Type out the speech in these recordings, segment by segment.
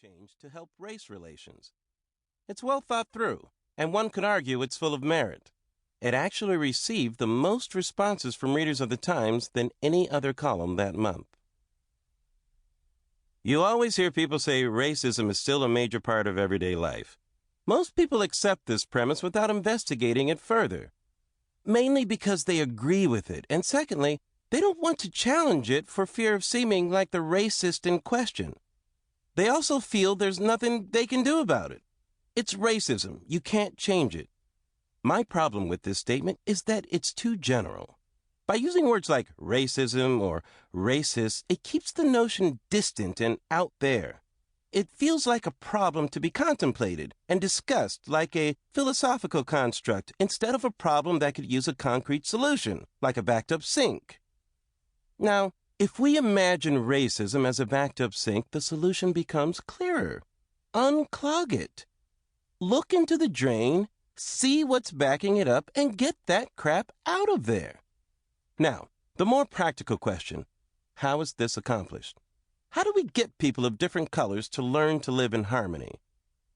change to help race relations. It's well thought through, and one could argue it's full of merit. It actually received the most responses from readers of the Times than any other column that month. You always hear people say racism is still a major part of everyday life. Most people accept this premise without investigating it further, mainly because they agree with it, and secondly, they don't want to challenge it for fear of seeming like the racist in question. They also feel there's nothing they can do about it. It's racism. You can't change it. My problem with this statement is that it's too general. By using words like racism or racist, it keeps the notion distant and out there. It feels like a problem to be contemplated and discussed like a philosophical construct instead of a problem that could use a concrete solution, like a backed-up sink. Now, if we imagine racism as a backed-up sink, the solution becomes clearer. Unclog it. Look into the drain, see what's backing it up, and get that crap out of there. Now, the more practical question, how is this accomplished? How do we get people of different colors to learn to live in harmony?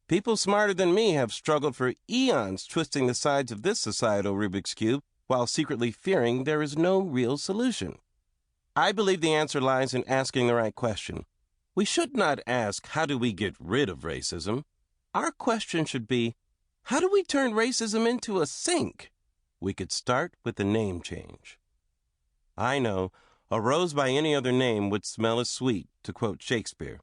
People smarter than me have struggled for eons twisting the sides of this societal Rubik's Cube while secretly fearing there is no real solution. I believe the answer lies in asking the right question. We should not ask, how do we get rid of racism? Our question should be, how do we turn racism into a sink? We could start with a name change. I know, a rose by any other name would smell as sweet, to quote Shakespeare.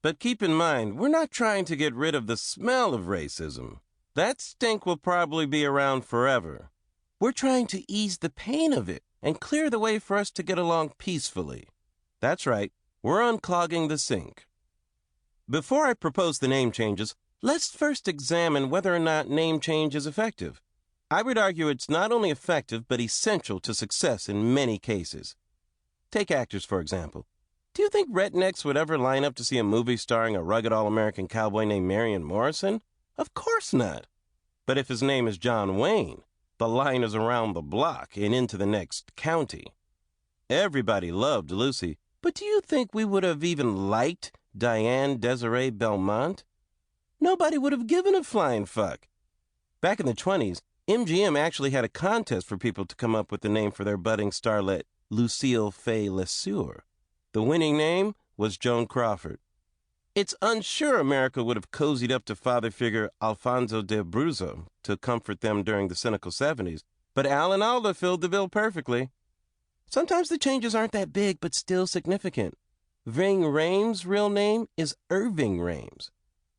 But keep in mind, we're not trying to get rid of the smell of racism. That stink will probably be around forever. We're trying to ease the pain of it and clear the way for us to get along peacefully. That's right, we're unclogging the sink. Before I propose the name changes, let's first examine whether or not name change is effective. I would argue it's not only effective, but essential to success in many cases. Take actors, for example. Do you think rednecks would ever line up to see a movie starring a rugged all-American cowboy named Marion Morrison? Of course not. But if his name is John Wayne, the line is around the block and into the next county. Everybody loved Lucy, but do you think we would have even liked Diane Desiree Belmont? Nobody would have given a flying fuck. Back in the 1920s, MGM actually had a contest for people to come up with the name for their budding starlet, Lucille Fay LeSueur. The winning name was Joan Crawford. It's unsure America would have cozied up to father figure Alfonso de Abruzzo to comfort them during the cynical 70s, but Alan Alda filled the bill perfectly. Sometimes the changes aren't that big, but still significant. Ving Rhames' real name is Irving Rhames.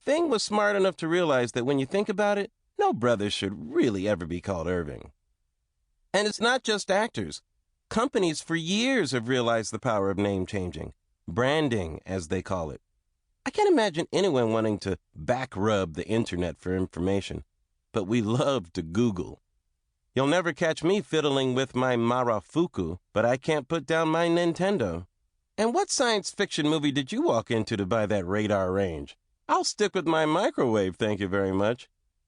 Ving was smart enough to realize that when you think about it, no brother should really ever be called Irving. And it's not just actors. Companies for years have realized the power of name changing, branding, as they call it. I can't imagine anyone wanting to back rub the internet for information, but we love to Google. You'll never catch me fiddling with my Marafuku, but I can't put down my Nintendo. And what science fiction movie did you walk into to buy that radar range? I'll stick with my microwave, thank you very much.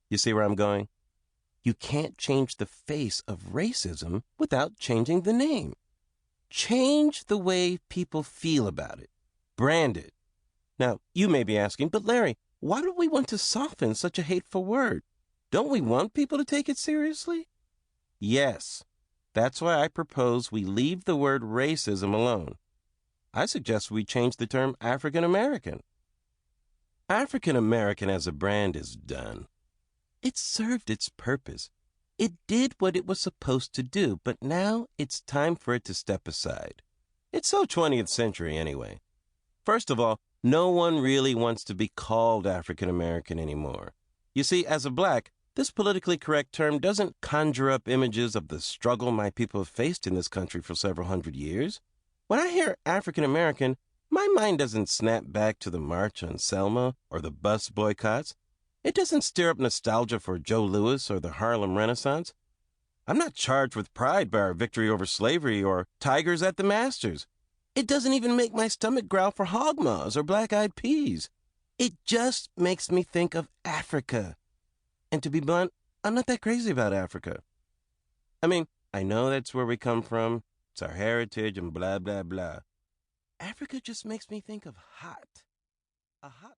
You see where I'm going? You can't change the face of racism without changing the name. Change the way people feel about it. Brand it. Now, you may be asking, but Larry, why do we want to soften such a hateful word? Don't we want people to take it seriously? Yes. That's why I propose we leave the word racism alone. I suggest we change the term African American. African American as a brand is done. It served its purpose. It did what it was supposed to do, but now it's time for it to step aside. It's so 20th century anyway. First of all, no one really wants to be called African American anymore. You see, as a black, this politically correct term doesn't conjure up images of the struggle my people have faced in this country for several hundred years. When I hear African American, my mind doesn't snap back to the March on Selma or the bus boycotts. It doesn't stir up nostalgia for Joe Louis or the Harlem Renaissance. I'm not charged with pride by our victory over slavery or Tigers at the Masters. It doesn't even make my stomach growl for hog maws or black-eyed peas. It just makes me think of Africa. And to be blunt, I'm not that crazy about Africa. I mean, I know that's where we come from. It's our heritage and blah, blah, blah. Africa just makes me think of hot. A hot land.